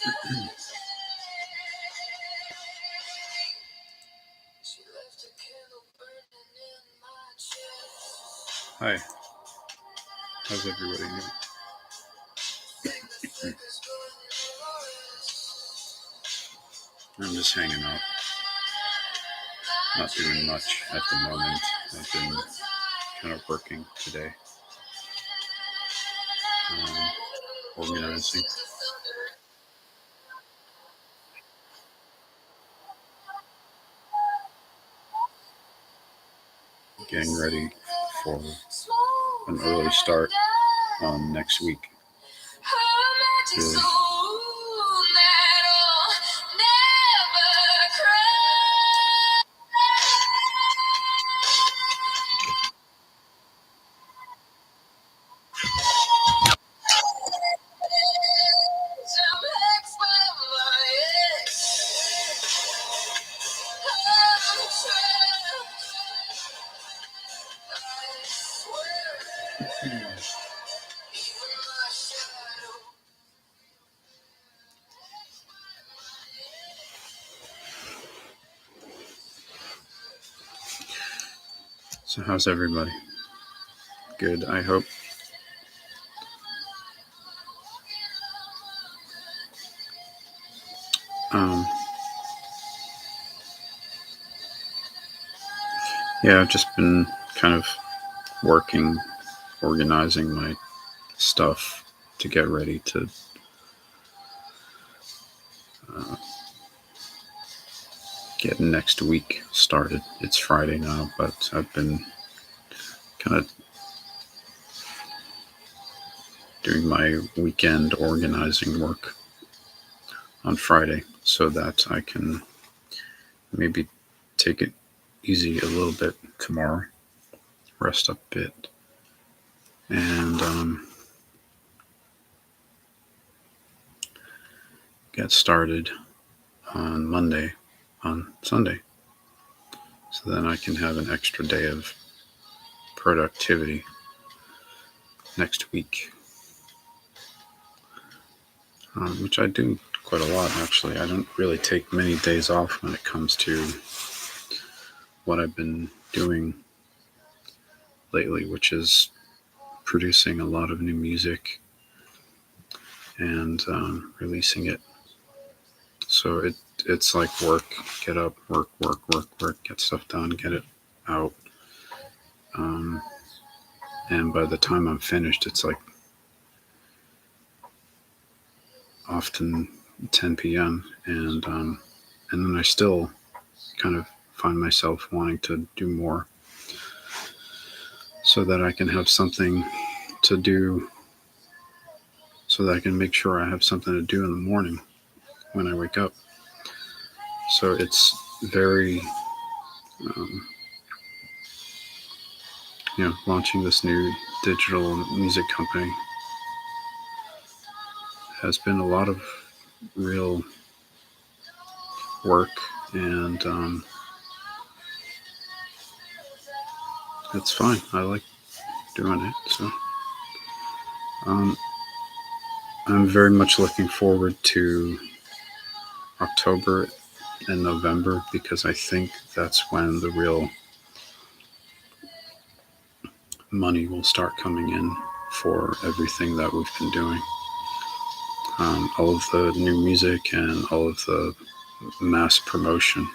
Hi, how's everybody doing? I'm just hanging out, not doing much at the moment. I've been kind of working today, organizing. Getting ready for an early start on next week. Really. So how's everybody? Good, I hope. Yeah, I've just been kind of working, organizing my stuff to get ready to get next week started. It's Friday now, but I've been kind of doing my weekend organizing work on Friday so that I can maybe take it easy a little bit tomorrow, rest up a bit, and get started on Sunday. So then I can have an extra day of productivity next week, which I do quite a lot, actually. I don't really take many days off when it comes to what I've been doing lately, which is producing a lot of new music and releasing it. So it's like work, get up, work, get stuff done, get it out. And by the time I'm finished, it's like often 10 p.m. And then I still kind of find myself wanting to do more so that I can have something to do, so that I can make sure I have something to do in the morning when I wake up. So it's very, launching this new digital music company has been a lot of real work, and it's fine. I like doing it. So I'm very much looking forward to October and November, because I think that's when the real money will start coming in for everything that we've been doing. All of the new music and all of the mass promotion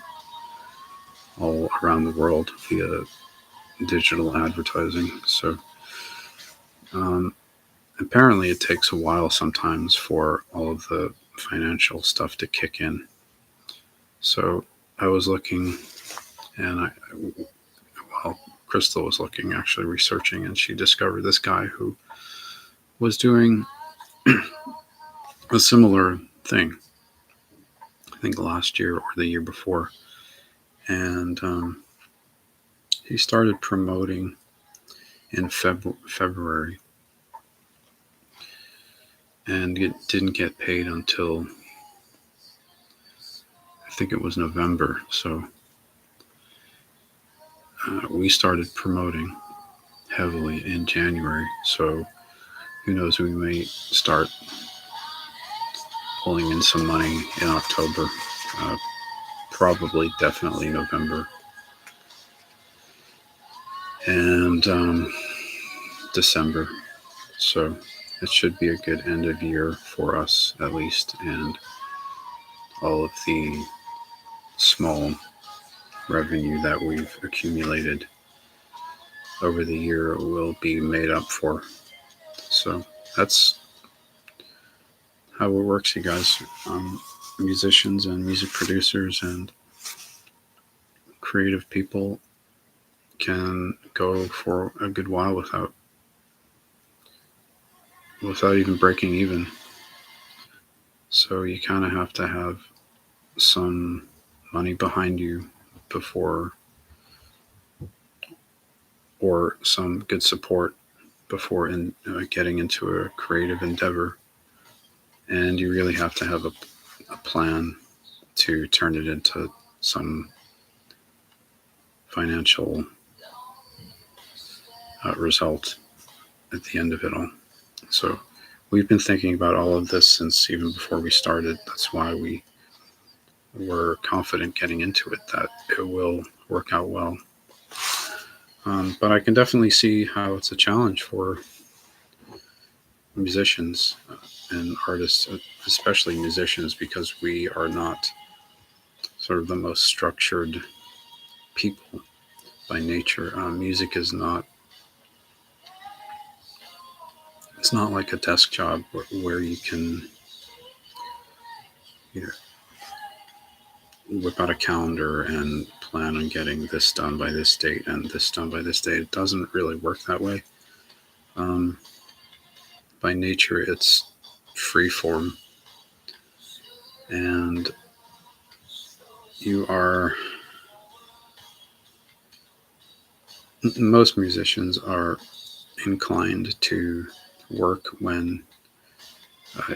all around the world via digital advertising. So apparently it takes a while sometimes for all of the financial stuff to kick in. So I was looking, and Crystal was looking, actually researching, and she discovered this guy who was doing a similar thing, I think last year or the year before. And he started promoting in February, and it didn't get paid until I think it was November. So we started promoting heavily in January. So who knows, we may start pulling in some money in October, uh, probably definitely November, and December. So it should be a good end of year for us at least, and all of the small revenue that we've accumulated over the year will be made up for. So that's how it works, you guys. Musicians and music producers and creative people can go for a good while without even breaking even. So you kind of have to have some money behind you before, or some good support before getting into a creative endeavor. And you really have to have a plan to turn it into some financial result at the end of it all. So we've been thinking about all of this since even before we started. That's why we were confident getting into it, that it will work out well. But I can definitely see how it's a challenge for musicians and artists, especially musicians, because we are not sort of the most structured people by nature. Music is not, it's not like a desk job where you can, you know, whip out a calendar and plan on getting this done by this date and this done by this date. It doesn't really work that way. By nature, it's free form, and most musicians are inclined to work when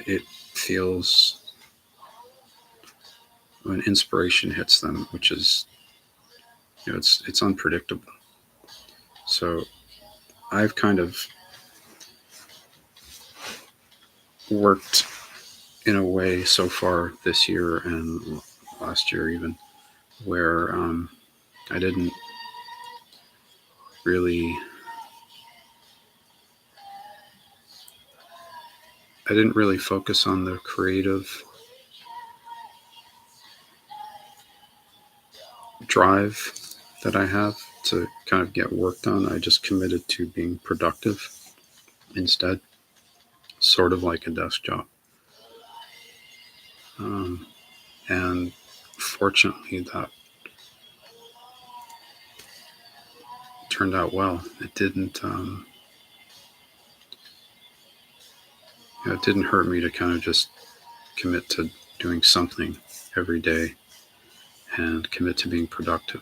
it feels, when inspiration hits them, which is, it's unpredictable. So I've kind of worked in a way so far this year and last year even, where I didn't really focus on the creative drive that I have to kind of get work done. I just committed to being productive instead, sort of like a desk job. And fortunately, that turned out well. It didn't hurt me to kind of just commit to doing something every day and commit to being productive.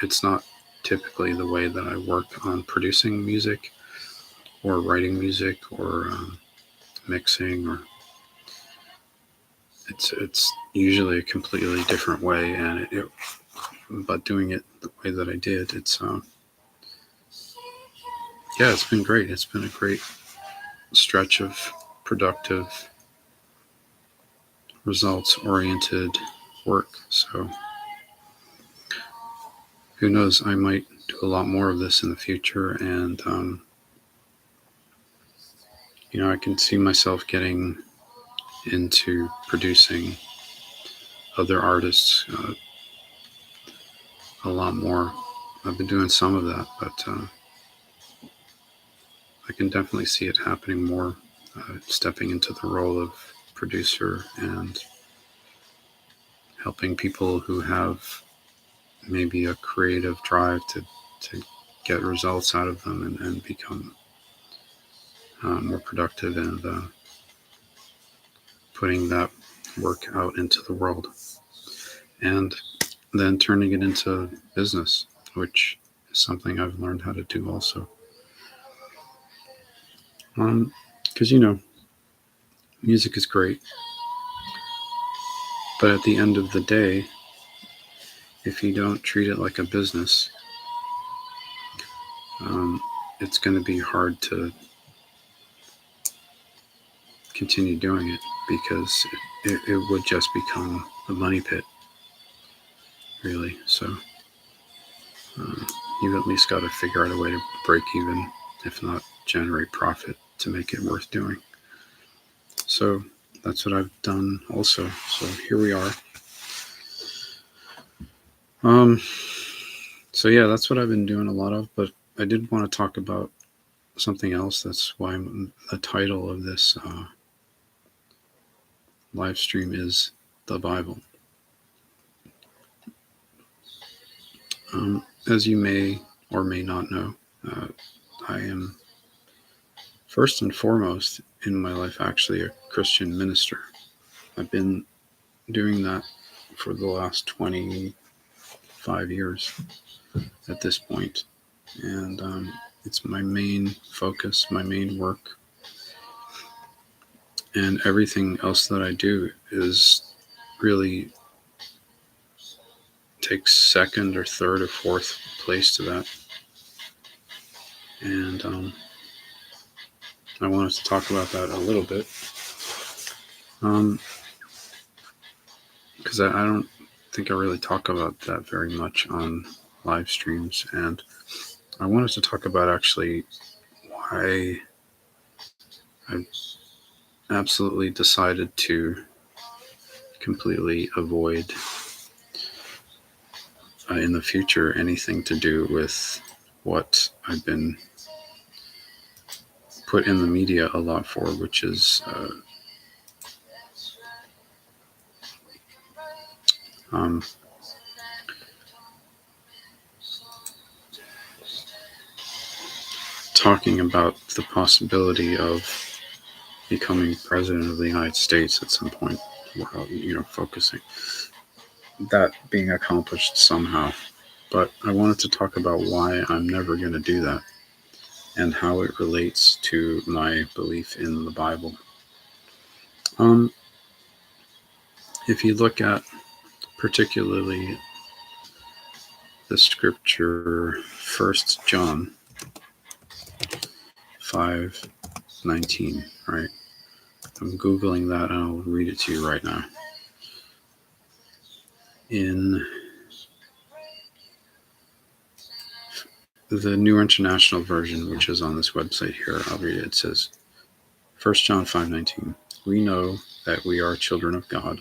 It's not typically the way that I work on producing music or writing music or mixing, or it's usually a completely different way. And but doing it the way that I did, it's it's been great. It's been a great stretch of productive, results oriented work. So who knows, I might do a lot more of this in the future. And I can see myself getting into producing other artists a lot more. I've been doing some of that, but I can definitely see it happening more, stepping into the role of producer and helping people who have maybe a creative drive to get results out of them and become more productive, and putting that work out into the world, and then turning it into business, which is something I've learned how to do also. Because music is great, but at the end of the day, if you don't treat it like a business, it's going to be hard to continue doing it because it would just become a money pit, really. So you've at least got to figure out a way to break even, if not generate profit, to make it worth doing. So that's what I've done also. So here we are. So yeah, that's what I've been doing a lot of, but I did want to talk about something else. That's why the title of this live stream is the Bible. As you may or may not know, I am first and foremost in my life actually a Christian minister. I've been doing that for the last 25 years at this point. And it's my main focus, my main work. And everything else that I do is really takes second or third or fourth place to that. And I wanted to talk about that a little bit. Because I don't think I really talk about that very much on live streams. And I wanted to talk about actually why I absolutely decided to completely avoid in the future anything to do with what I've been put in the media a lot for, which is talking about the possibility of becoming president of the United States at some point, focusing that being accomplished somehow. But I wanted to talk about why I'm never going to do that and how it relates to my belief in the Bible. If you look at particularly the scripture 1 John 5:19, right? I'm Googling that and I'll read it to you right now. In the New International Version, which is on this website here, I'll read it. It says, 1 John 5:19, we know that we are children of God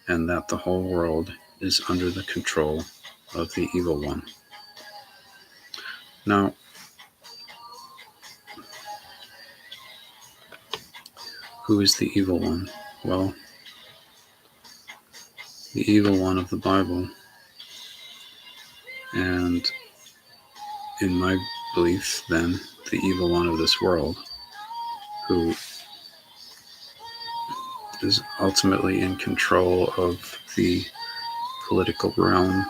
and that the whole world is under the control of the evil one. Now, who is the evil one? Well, the evil one of the Bible, and in my belief, then, the evil one of this world, who is ultimately in control of the political realm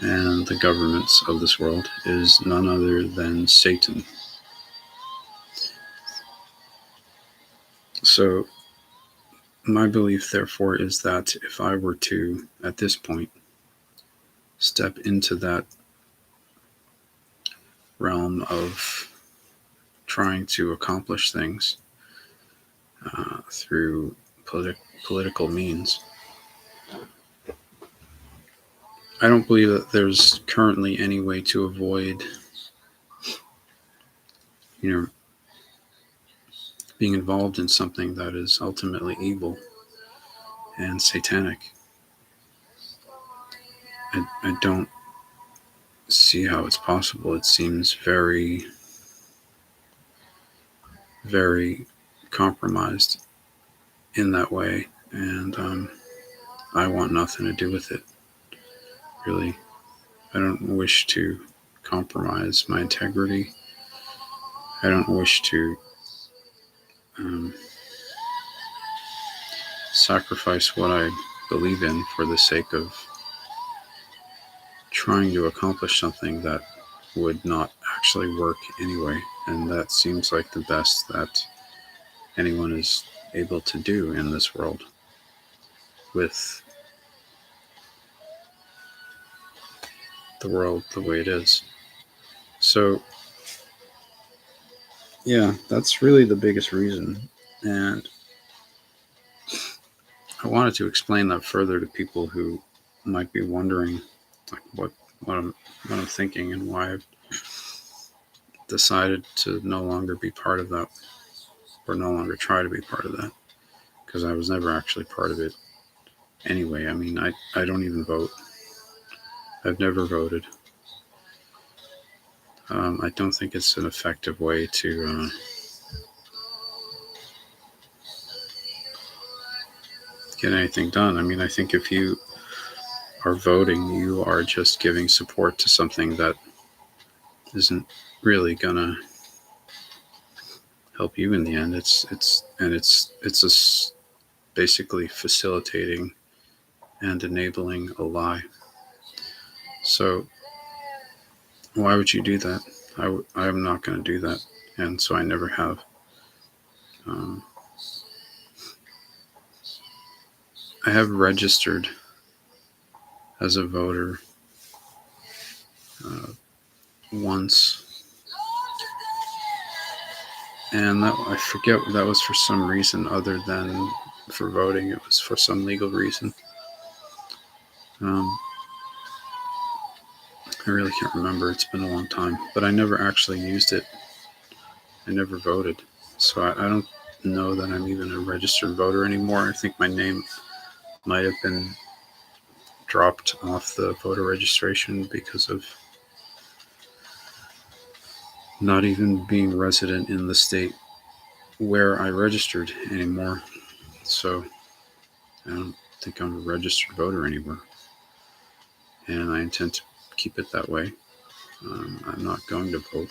and the governments of this world, is none other than Satan. So my belief, therefore, is that if I were to, at this point, step into that realm of trying to accomplish things through political means, I don't believe that there's currently any way to avoid, being involved in something that is ultimately evil and satanic. I don't see how it's possible. It seems very, very compromised in that way, and I want nothing to do with it, really. I don't wish to compromise my integrity. I don't wish to sacrifice what I believe in for the sake of trying to accomplish something that would not actually work anyway. And that seems like the best that anyone is able to do in this world with the world the way it is. So yeah, that's really the biggest reason. And I wanted to explain that further to people who might be wondering, like, what I'm what I'm thinking and why I've decided to no longer be part of that, or no longer try to be part of that, because I was never actually part of it anyway. I mean, I don't even vote. I've never voted. I don't think it's an effective way to get anything done. I mean, I think if you are voting, you are just giving support to something that isn't really gonna help you in the end. It's basically facilitating and enabling a lie. So why would you do that? I'm not going to do that, and so I never have. Um, I have registered as a voter uh, once, and I forget, that was for some reason other than for voting. It was for some legal reason. Um, I really can't remember. It's been a long time, but I never actually used it. I never voted, so I don't know that I'm even a registered voter anymore. I think my name might have been dropped off the voter registration because of not even being resident in the state where I registered anymore. So I don't think I'm a registered voter anymore, and I intend to keep it that way. I'm not going to vote,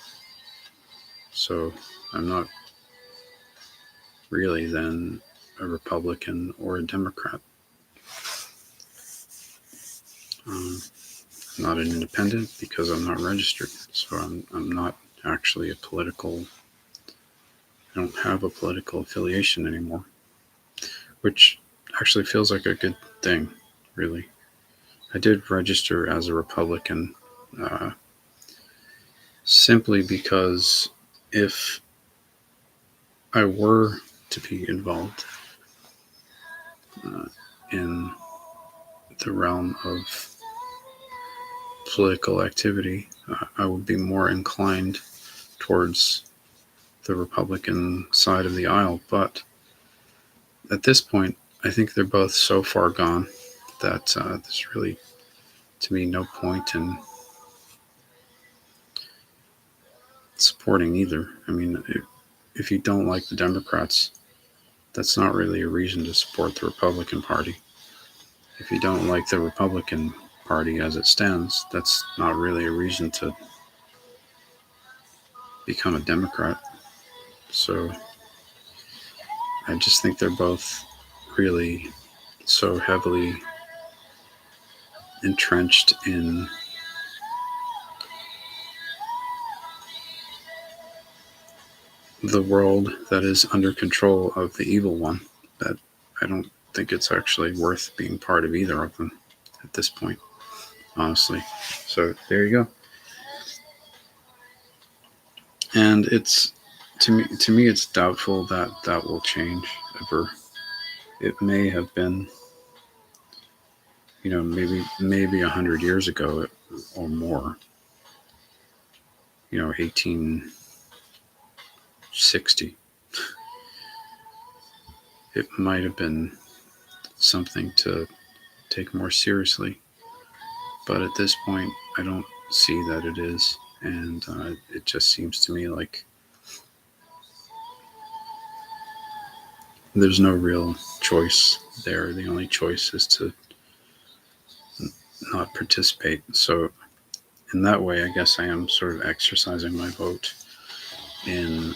so I'm not really then a Republican or a Democrat. Um, I'm not an independent because I'm not registered, so I'm not actually a political. I don't have a political affiliation anymore, which actually feels like a good thing, really. I did register as a Republican uh, simply because if I were to be involved in the realm of political activity, I would be more inclined towards the Republican side of the aisle. But at this point, I think they're both so far gone that there's really, to me, no point in supporting either. I mean, if you don't like the Democrats, that's not really a reason to support the Republican Party. If you don't like the Republican Party as it stands, that's not really a reason to become a Democrat. So I just think they're both really so heavily entrenched in the world that is under control of the evil one that I don't think it's actually worth being part of either of them at this point, honestly. So there you go. And it's to me it's doubtful that that will change ever. It may have been, maybe 100 years ago or more, 1860, it might have been something to take more seriously. But at this point, I don't see that it is. And it just seems to me like there's no real choice there. The only choice is to not participate. So, in that way, I guess I am sort of exercising my vote in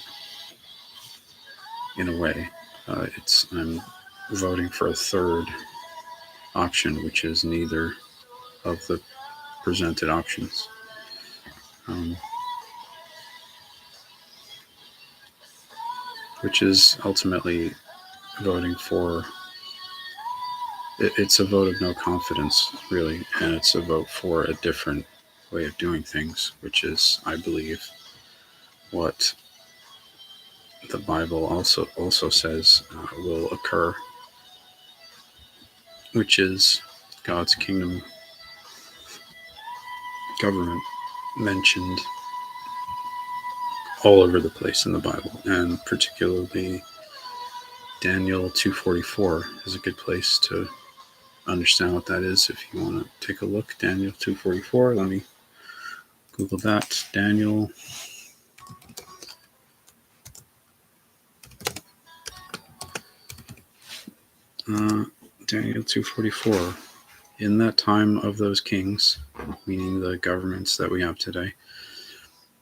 a way. I'm voting for a third option, which is neither of the presented options. Um, which is ultimately voting for. It's a vote of no confidence, really, and it's a vote for a different way of doing things, which is, I believe, what the Bible also says will occur, which is God's kingdom government mentioned all over the place in the Bible, and particularly Daniel 2:44 is a good place to understand what that is. If you want to take a look, Daniel 2:44. Let me Google that. Daniel. Daniel 2:44. In that time of those kings, meaning the governments that we have today,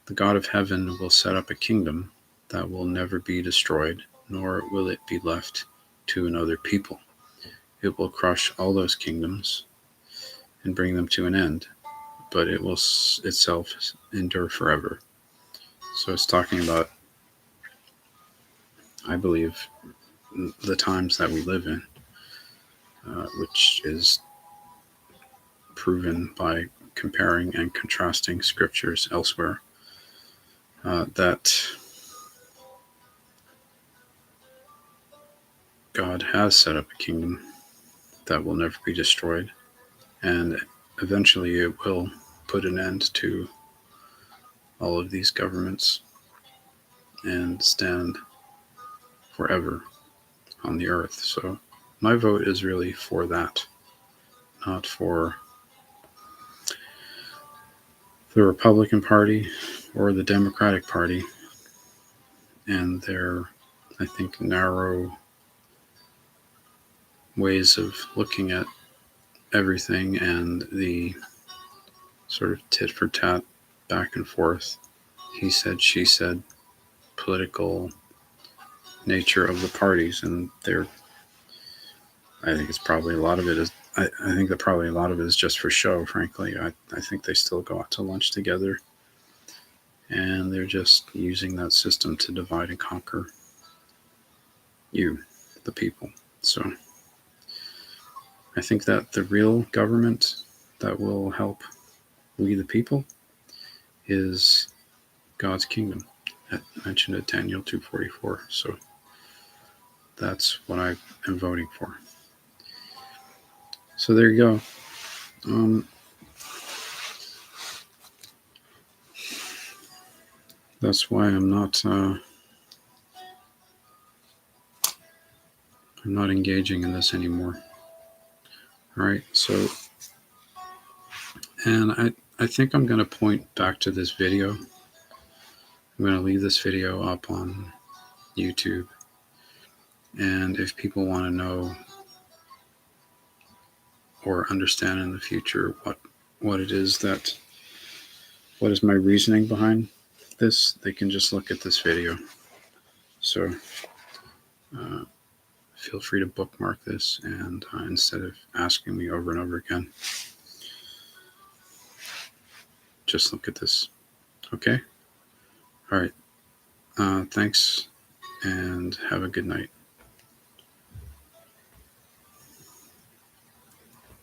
the God of heaven will set up a kingdom that will never be destroyed, nor will it be left to another people. It will crush all those kingdoms and bring them to an end, but it will itself endure forever. So it's talking about, I believe, the times that we live in, which is proven by comparing and contrasting scriptures elsewhere, that God has set up a kingdom that will never be destroyed, and eventually it will put an end to all of these governments and stand forever on the earth. So my vote is really for that, not for the Republican Party or the Democratic Party and their, I think, narrow ways of looking at everything and the sort of tit for tat, back and forth, he said, she said, political nature of the parties. And I think it's probably a lot of it is, I think that probably a lot of it is just for show, frankly. I think they still go out to lunch together, and they're just using that system to divide and conquer you, the people. So I think that the real government that will help we, the people, is God's kingdom. I mentioned at Daniel 2:44. So that's what I am voting for. So there you go. That's why I'm not engaging in this anymore. All right. So, and I think I'm going to point back to this video. I'm going to leave this video up on YouTube. And if people want to know or understand in the future what it is what is my reasoning behind this, they can just look at this video. So feel free to bookmark this, and instead of asking me over and over again, just look at this. Okay? All right. Thanks, and have a good night.